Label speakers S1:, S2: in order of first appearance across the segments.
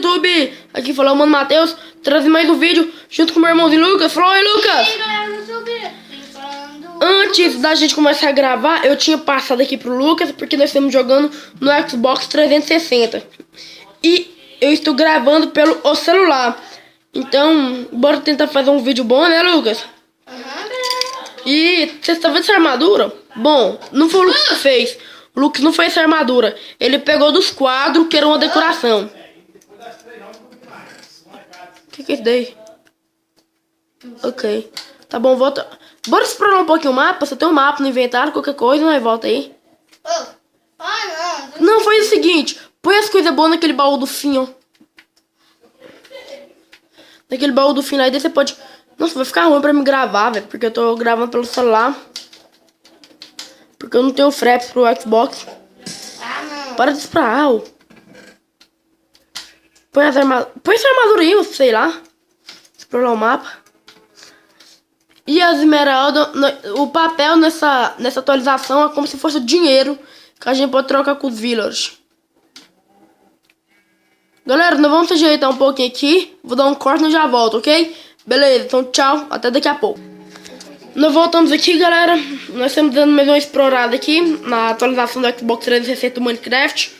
S1: YouTube! Aqui falou o Mano Matheus, trazendo mais um vídeo junto com o meu irmãozinho Lucas. Falou aí, Lucas!
S2: E aí, galera, não sei o quê.
S1: Antes da gente começar a gravar, eu tinha passado aqui pro Lucas, porque nós estamos jogando no Xbox 360. E eu estou gravando pelo o celular. Então, bora tentar fazer um vídeo bom, né, Lucas? E você está vendo essa armadura? Bom, não foi o Lucas que fez. O Lucas não fez essa armadura. Ele pegou dos quadros, que era uma decoração. O que é isso daí? Ok. Tá bom, volta. Bora explorar um pouquinho o mapa. Você tem um mapa no inventário, qualquer coisa, nós volta aí. Não, faz o seguinte. Põe as coisas boas naquele baú do fim, ó. Naquele baú do fim lá, e daí você pode... Nossa, vai ficar ruim pra me gravar, velho. Porque eu tô gravando pelo celular. Porque eu não tenho fraps pro Xbox. Para de esperar, ó. Põe essa armadura aí, sei lá. Explorar o mapa. E as esmeraldas, o papel nessa atualização é como se fosse dinheiro que a gente pode trocar com os villagers. Galera, nós vamos ajeitar um pouquinho aqui. Vou dar um corte e já volto, ok? Beleza, então tchau, até daqui a pouco. Nós voltamos aqui, galera. Nós estamos dando mais uma explorada aqui na atualização do Xbox 360 do Minecraft.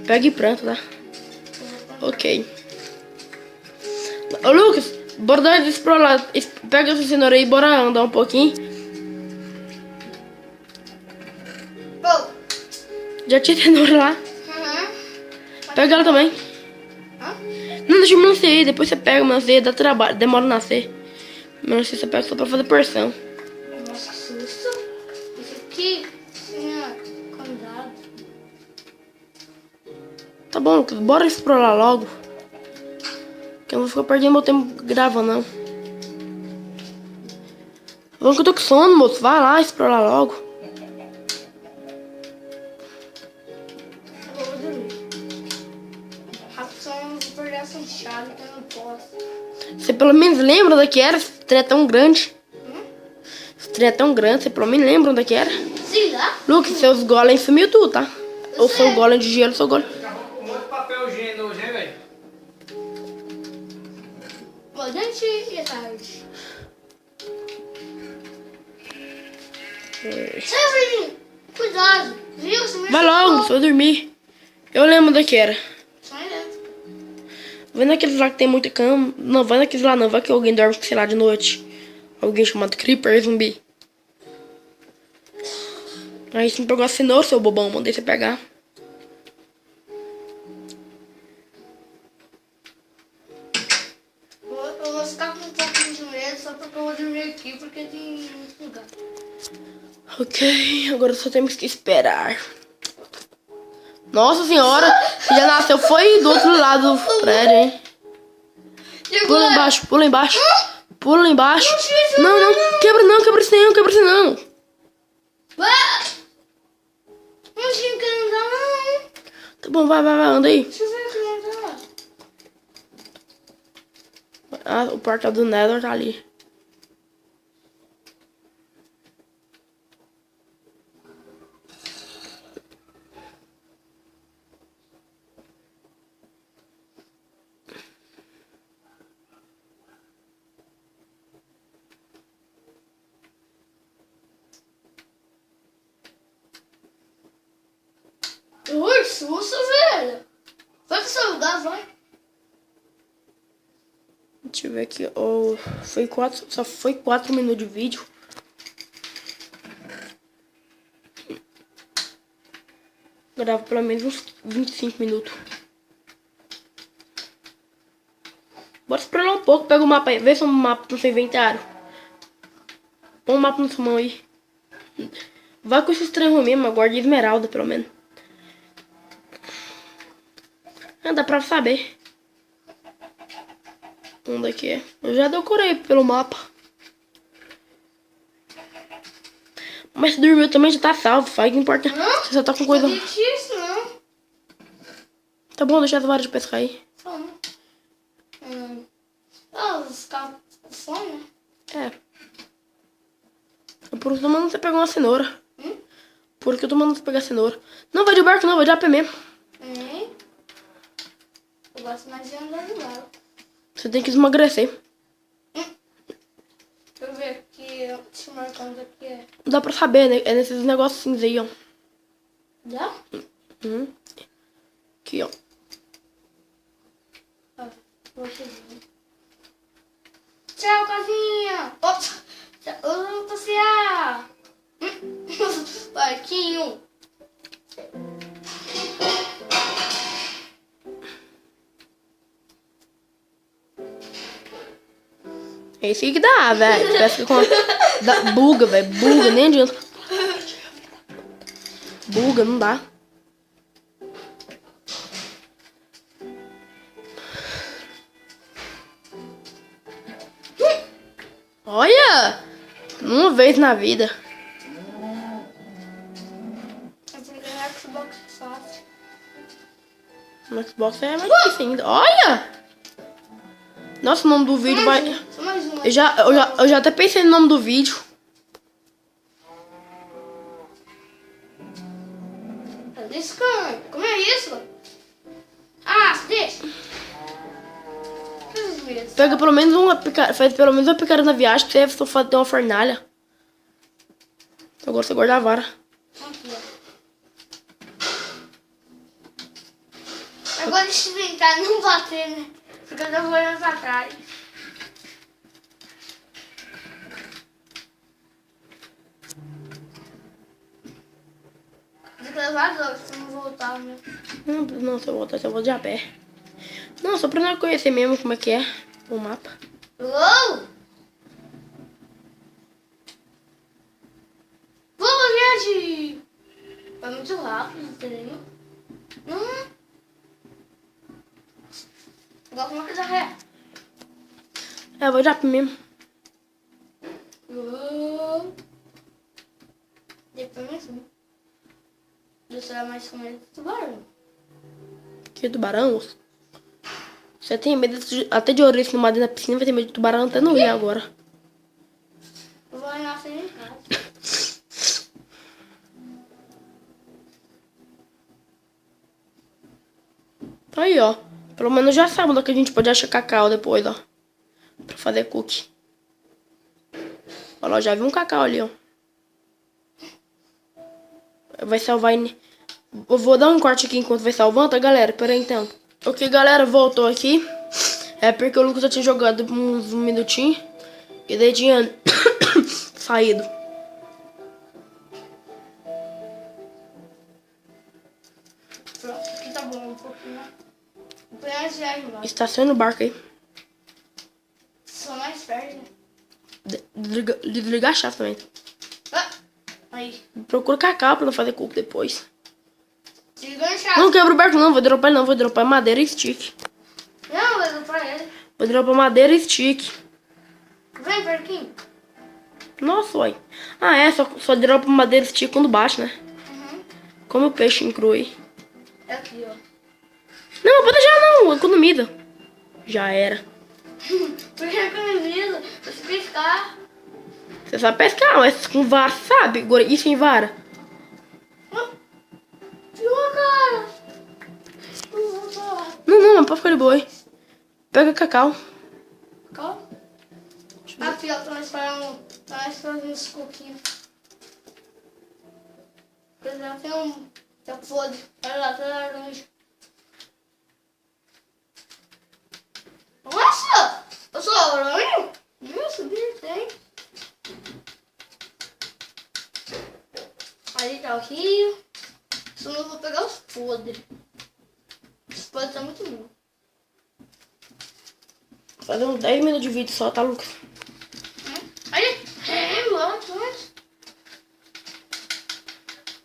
S1: Pega e pronto, tá? Ok. Ô, Lucas, bora dar uma explorada. Pega essa cenoura aí e bora andar um pouquinho. Já tinha cenoura lá. Pega ela também. Não, deixa o melancia aí. Depois você pega o melancia, dá trabalho, demora a nascer. Melancia você pega só pra fazer porção.
S2: Nossa, susto. Isso aqui tinha cuidado.
S1: Tá bom, Lucas, bora explorar logo. Que eu não vou ficar perdendo meu tempo gravando, não. Vamos que eu tô com sono, moço. Vai lá explorar logo.
S2: Eu vou dormir. Rapidão, vou perder essa chave que eu não posso.
S1: Você pelo menos lembra onde que era? Esse trem é tão grande. Esse trem é tão grande, você pelo menos lembra onde que era?
S2: Sim, lá?
S1: Lucas, seus golems sumiu tudo, tá? Ou seu golem de gelo, seu golem.
S3: Um monte de papel higiênico hoje, hein, velho?
S2: Boa noite e tarde. Sai, menino. Cuidado. Viu? Você me
S1: Vai logo,
S2: assustou.
S1: só dormir. Eu lembro onde que era.
S2: Sai dentro.
S1: Vai naqueles lá que tem muita cama. Não, vai naqueles lá não. Vai que alguém dorme, sei lá, de noite. Alguém chamado Creeper, zumbi. Aí você me pegou a cenoura, seu bobão. Mandei você pegar.
S2: Eu vou ficar com um pouquinho de medo só porque eu vou dormir aqui, porque tem muito lugar.
S1: Ok, agora só temos que esperar. Nossa senhora, já nasceu, foi do outro lado do prédio, hein? Pula embaixo, pula embaixo. Pula embaixo. Não, não, quebra não, quebra isso não, quebra isso não.
S2: Não tinha que andar, não.
S1: Tá bom, vai, anda aí.
S2: Deixa eu ver que não andar.
S1: Ah, o portal do Nether tá ali.
S2: Ui, susto, velho. Vai pro seu lugar, vai.
S1: Deixa eu ver aqui. Oh, só foi 4 minutos de vídeo. Grava pelo menos uns 25 minutos. Bora explorar um pouco. Pega o mapa aí. Vê se é um mapa no seu inventário. Põe um mapa na sua mão aí. Vai com esse estranho mesmo. Guarda esmeralda, pelo menos. Ah, dá pra saber. Onde é que é? Eu já decorei pelo mapa. Mas se dormiu também já tá salvo. Faz que importa. Você só tá com coisa.
S2: Não isso, não.
S1: Tá bom, deixa as varas de pescar aí.
S2: Fome. Os caras com fome, né?
S1: É por isso que eu tô mandando você pegar uma cenoura. Por que eu tô mandando você pegar cenoura? Não, vai de barco não, vai de a pé mesmo.
S2: Eu gosto mais de andar de lado.
S1: Você tem que emagrecer.
S2: Deixa eu ver aqui. Deixa eu marcar onde aqui é.
S1: Não dá pra saber, né? É nesses negocinhos aí, ó.
S2: Dá?
S1: Aqui, ó.
S2: Ó, vou seguir. Tchau, casinha! Ops! Eu vou passear! Parquinho!
S1: É isso aí que dá, velho. Parece que buga, velho. Buga, nem adianta. Buga, não dá. Olha! Uma vez na vida.
S2: É porque no Xbox é fácil.
S1: No Xbox é mais difícil ainda. Olha! Nossa, o nome do vídeo vai...
S2: Só mais uma.
S1: Eu já até pensei no nome do vídeo.
S2: Descansa. Como é isso? Ah, deixa.
S1: Pega pelo menos uma picareta, faz pelo menos uma picareta na viagem pra você ter uma fornalha. Agora você guarda a vara.
S2: Aqui, ó. Agora deixa eu brincar, não bater, né? Porque eu já vou olhando pra trás. Tem que levar as outras pra não voltar, né?
S1: Não, se eu voltar, eu vou de a pé. Não, só pra nós conhecer mesmo como é que é o mapa.
S2: Uou! Vamos, gente! Vai muito rápido, entendeu? Agora como é que dá ré?
S1: É, eu vou de a pé mesmo.
S2: Uou! Depois mais um. Você é mais com medo do tubarão.
S1: Que tubarão? Você tem medo até de ouriço no mar dentro da piscina, vai ter medo de tubarão até no rio agora.
S2: Eu vou nascer em casa.
S1: Aí, ó. Pelo menos já sabe onde que a gente pode achar cacau depois, ó. Pra fazer cookie. Olha lá, já vi um cacau ali, ó. Vai salvar... Eu vou dar um corte aqui enquanto vai salvando, tá, galera? Pera aí, então. Ok, galera, voltou aqui. É porque o Lucas já tinha jogado uns minutinhos. E daí tinha saído.
S2: Pronto, aqui tá bom um pouquinho, né? Apenas já embaixo.
S1: Estaciona o barco aí.
S2: Só mais perto, né?
S1: Desligar a chave também.
S2: Ah, aí.
S1: Procura cacau pra não fazer cookie depois.
S2: Desligou a chave.
S1: Não quebra o barco não, vou dropar não. Vou dropar madeira e stick.
S2: Não, eu dou pra ele.
S1: Vou dropar madeira e stick.
S2: Vem, Perquinho.
S1: Nossa, uai. Ah, é, só dropa madeira e stick quando bate, né?
S2: Uhum.
S1: Come o peixe cru aí.
S2: É aqui, ó.
S1: Não, pode deixar não, economiza. Já era.
S2: Porque é comida, pra se pescar.
S1: Você sabe pescar, mas com vara, sabe? Agora, e sem vara?
S2: Ficou, cara.
S1: Não, pode ficar de boa aí. Pega cacau.
S2: Calma. Aqui, ó, pra nós fazer uns coquinhos. Porque já tem um... Tá podre. Olha lá, tá laranja. Nossa! Eu sou laranja? Nossa, bem tem. Ali tá o rio. Só não vou pegar os podres. Os podres tá muito bom.
S1: Fazer uns 10 minutos de vídeo só, tá, Lucas?
S2: Aí, antes.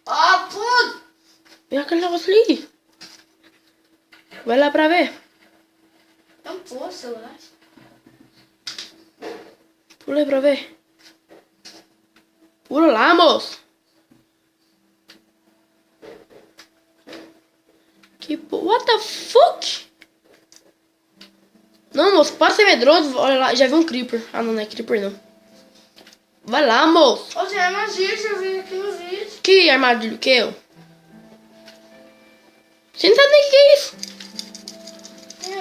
S2: Ah, puto!
S1: E aquele negócio ali? Vai lá pra ver.
S2: É um poço, eu acho.
S1: Pula aí pra ver. Pula lá, moço. What the fuck? Não, moço, para ser medroso. Olha lá, já vi um creeper. Ah, não, não é creeper, não. Vai lá, moço.
S2: Ô, tem armadilha, eu vi aqui no vídeo.
S1: Que armadilha? Que eu? Você não sabe nem o que é isso.
S2: Tem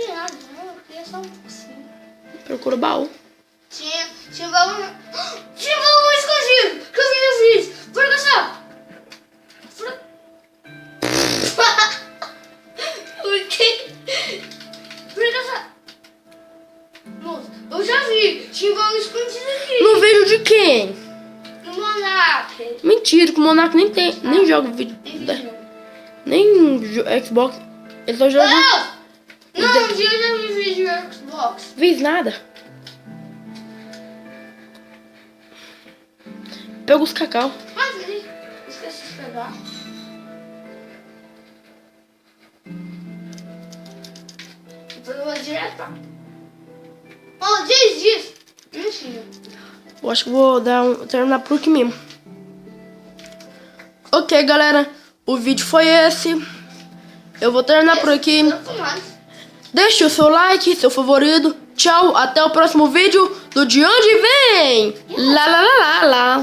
S2: tinha nada, não. Eu queria só um pouquinho.
S1: Procura o baú.
S2: Tinha baú. Tinha baú escondido! Que eu fiz! Por só! Por quê? Por só! Moça, eu já vi! Tinha baú escondido aqui!
S1: No vídeo de quem?
S2: No Monark!
S1: Mentira, que o Monark nem tem. Nem joga vídeo. Nem Xbox. Ele só joga.
S2: Não, um dia eu já vi vídeo no Xbox.
S1: Fiz nada. Pega os cacau.
S2: Mas ele esqueci de pegar. Depois eu vou direto. Oh, diz. Mentira.
S1: Eu acho que vou terminar por aqui mesmo. Ok, galera. O vídeo foi esse. Eu vou terminar por aqui. Deixe o seu like, seu favorito. Tchau, até o próximo vídeo do De Onde Vem. Lá, lá, lá, lá, lá.